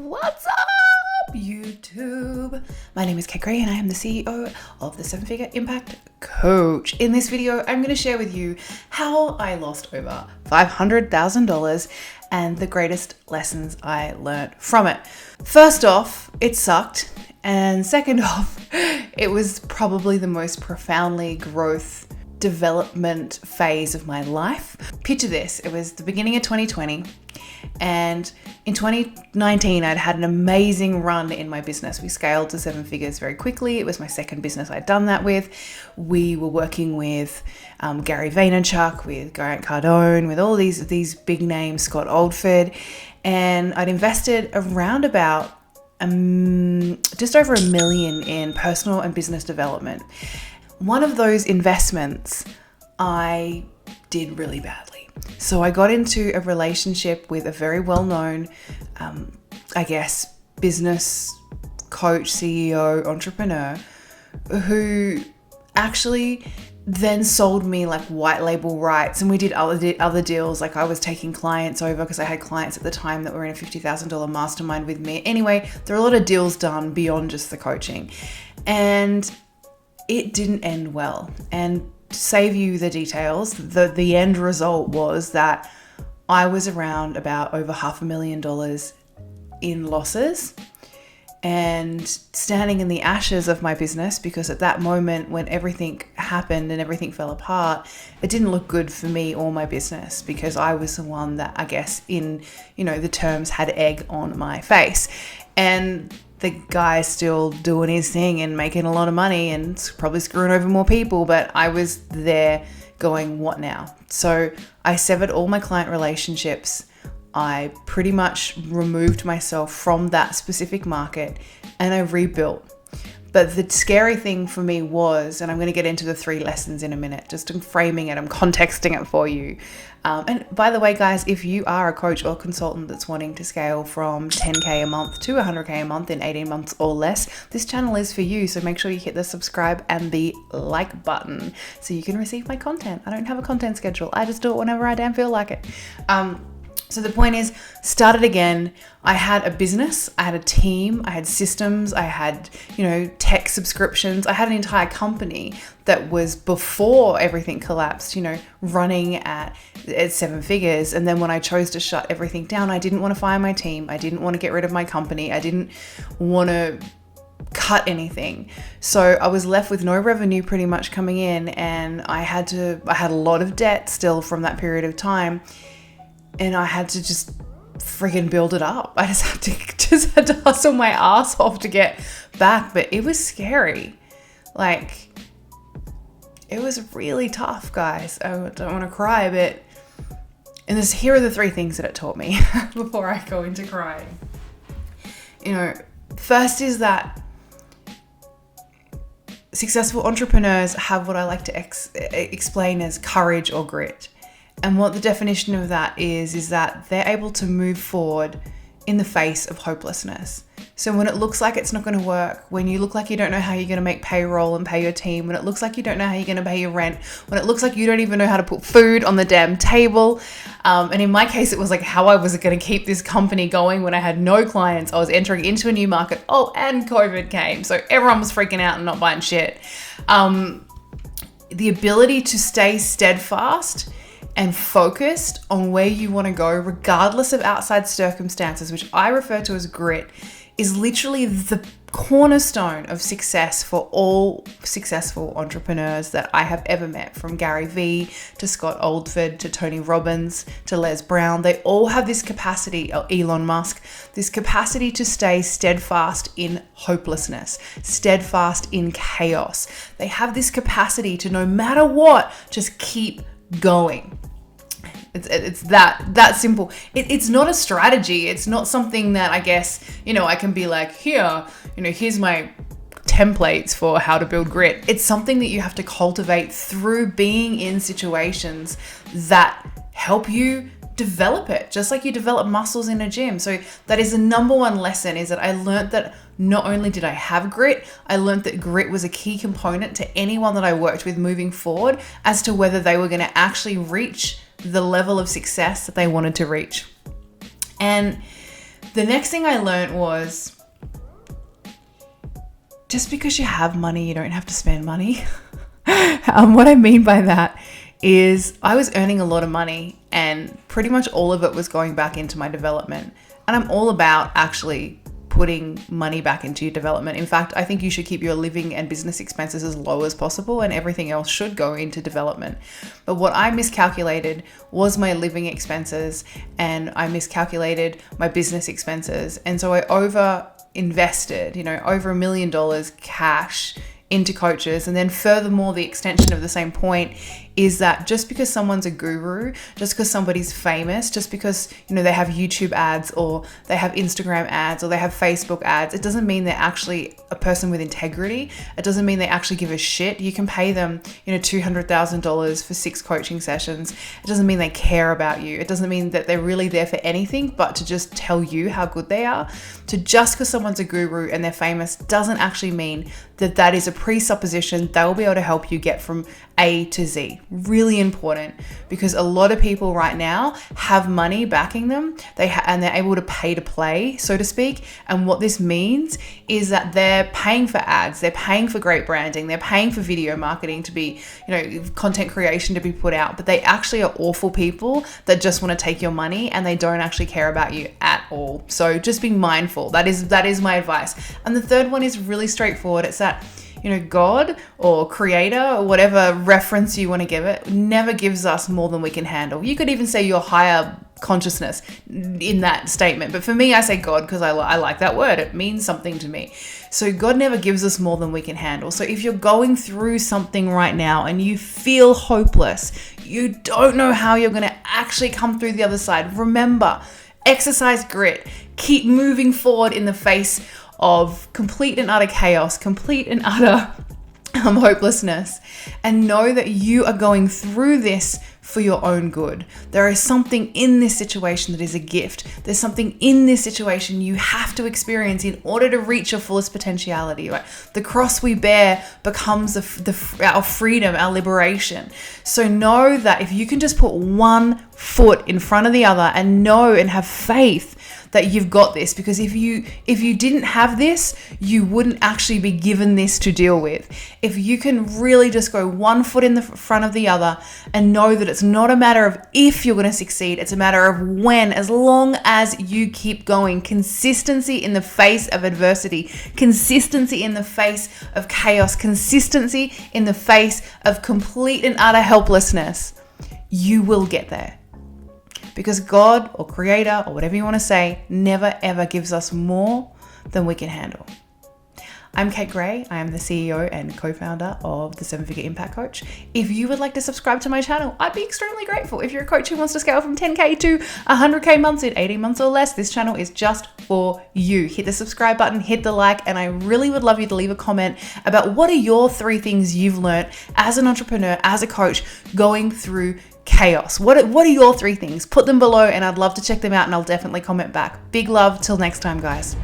What's up, YouTube? My name is Kate Gray and I am the CEO of the 7-Figure Impact Coach. In this video, I'm going to share with you how I lost over $500,000 and the greatest lessons I learned from it. First off, it sucked. And second off, it was probably the most profoundly growth development phase of my life. Picture this, it was the beginning of 2020 and in 2019 I'd had an amazing run in my business. We scaled to 7 figures very quickly. It was my second business I'd done that with. We were working with Gary Vaynerchuk, with Grant Cardone, with all these big names, Scott Oldford, and I'd invested around about just over $1 million in personal and business development. One of those investments I did really badly. So I got into a relationship with a very well-known, business coach, CEO, entrepreneur, who actually then sold me like white label rights, and we did other deals. Like I was taking clients over because I had clients at the time that were in a $50,000 mastermind with me. Anyway, there are a lot of deals done beyond just the coaching, and it didn't end well. And to save you the details, the end result was that I was around about over $500,000 in losses and standing in the ashes of my business, because at that moment when everything happened and everything fell apart, it didn't look good for me or my business, because I was the one that, I guess, in the terms, had egg on my face. And the guy's still doing his thing and making a lot of money and probably screwing over more people, but I was there going, what now? So I severed all my client relationships. I pretty much removed myself from that specific market and I rebuilt. But the scary thing for me was, and I'm going to get into the 3 lessons in a minute, just I'm framing it, I'm contexting it for you. And by the way, guys, if you are a coach or consultant that's wanting to scale from 10K a month to 100K a month in 18 months or less, this channel is for you. So make sure you hit the subscribe and the like button so you can receive my content. I don't have a content schedule. I just do it whenever I damn feel like it. So the point is, started again. I had a business, I had a team, I had systems, I had, tech subscriptions. I had an entire company that was, before everything collapsed, running at 7 figures. And then when I chose to shut everything down, I didn't want to fire my team. I didn't want to get rid of my company. I didn't want to cut anything. So I was left with no revenue pretty much coming in. And I had a lot of debt still from that period of time. And I had to just freaking build it up. I just had to hustle my ass off to get back. But it was scary. Like, it was really tough, guys. I don't want to cry, but here are the 3 things that it taught me before I go into crying. First is that successful entrepreneurs have what I like to explain as courage or grit. And what the definition of that is that they're able to move forward in the face of hopelessness. So when it looks like it's not going to work, when you look like you don't know how you're going to make payroll and pay your team, when it looks like you don't know how you're going to pay your rent, when it looks like you don't even know how to put food on the damn table. And in my case, it was like how I was going to keep this company going when I had no clients. I was entering into a new market. Oh, and COVID came. So everyone was freaking out and not buying shit. The ability to stay steadfast and focused on where you want to go, regardless of outside circumstances, which I refer to as grit, is literally the cornerstone of success for all successful entrepreneurs that I have ever met, from Gary Vee to Scott Oldford to Tony Robbins to Les Brown. They all have this capacity, Elon Musk, this capacity to stay steadfast in hopelessness, steadfast in chaos. They have this capacity to, no matter what, just keep going. It's that simple. It's not a strategy. It's not something that I guess, I can be like, here's my templates for how to build grit. It's something that you have to cultivate through being in situations that help you develop it, just like you develop muscles in a gym. So that is the number 1 lesson, is that I learned that not only did I have grit, I learned that grit was a key component to anyone that I worked with moving forward as to whether they were going to actually reach the level of success that they wanted to reach. And The next thing I learned was, just because you have money, you don't have to spend money. What I mean by that is I was earning a lot of money and pretty much all of it was going back into my development. And I'm all about actually putting money back into your development. In fact, I think you should keep your living and business expenses as low as possible, and everything else should go into development. But what I miscalculated was my living expenses, and I miscalculated my business expenses. And so I over invested, over $1 million cash into coaches. And then furthermore, the extension of the same point is that just because someone's a guru, just because somebody's famous, just because, they have YouTube ads or they have Instagram ads or they have Facebook ads, it doesn't mean they're actually a person with integrity. It doesn't mean they actually give a shit. You can pay them, $200,000 for 6 coaching sessions. It doesn't mean they care about you. It doesn't mean that they're really there for anything but to just tell you how good they are. So just because someone's a guru and they're famous doesn't actually mean that is a presupposition they'll be able to help you get from A to Z. Really important, because a lot of people right now have money backing them. And they're able to pay to play, so to speak. And what this means is that they're paying for ads, they're paying for great branding, they're paying for video marketing to be, content creation to be put out. But they actually are awful people that just want to take your money and they don't actually care about you at all. So just be mindful. That is my advice. And the third one is really straightforward. It's that God or creator or whatever reference you want to give it never gives us more than we can handle. You could even say your higher consciousness in that statement. But for me, I say God because I like that word. It means something to me. So God never gives us more than we can handle. So if you're going through something right now and you feel hopeless, you don't know how you're going to actually come through the other side, remember, exercise grit. Keep moving forward in the face of complete and utter chaos, complete and utter hopelessness, and know that you are going through this for your own good. There is something in this situation that is a gift. There's something in this situation you have to experience in order to reach your fullest potentiality. Right? The cross we bear becomes our freedom, our liberation. So know that if you can just put one foot in front of the other and know and have faith that you've got this, because if you didn't have this, you wouldn't actually be given this to deal with. If you can really just go one foot in the front of the other and know that it's not a matter of if you're going to succeed, it's a matter of when, as long as you keep going. Consistency in the face of adversity, consistency in the face of chaos, consistency in the face of complete and utter helplessness, you will get there. Because God or creator or whatever you want to say never ever gives us more than we can handle. I'm Kate Gray. I am the CEO and co-founder of the 7-Figure Impact Coach. If you would like to subscribe to my channel, I'd be extremely grateful. If you're a coach who wants to scale from 10K to 100K months in 18 months or less, this channel is just for you. Hit the subscribe button, hit the like, and I really would love you to leave a comment about what are your 3 things you've learned as an entrepreneur, as a coach, going through chaos. What are your 3 things? Put them below and I'd love to check them out, and I'll definitely comment back. Big love. Till next time, guys.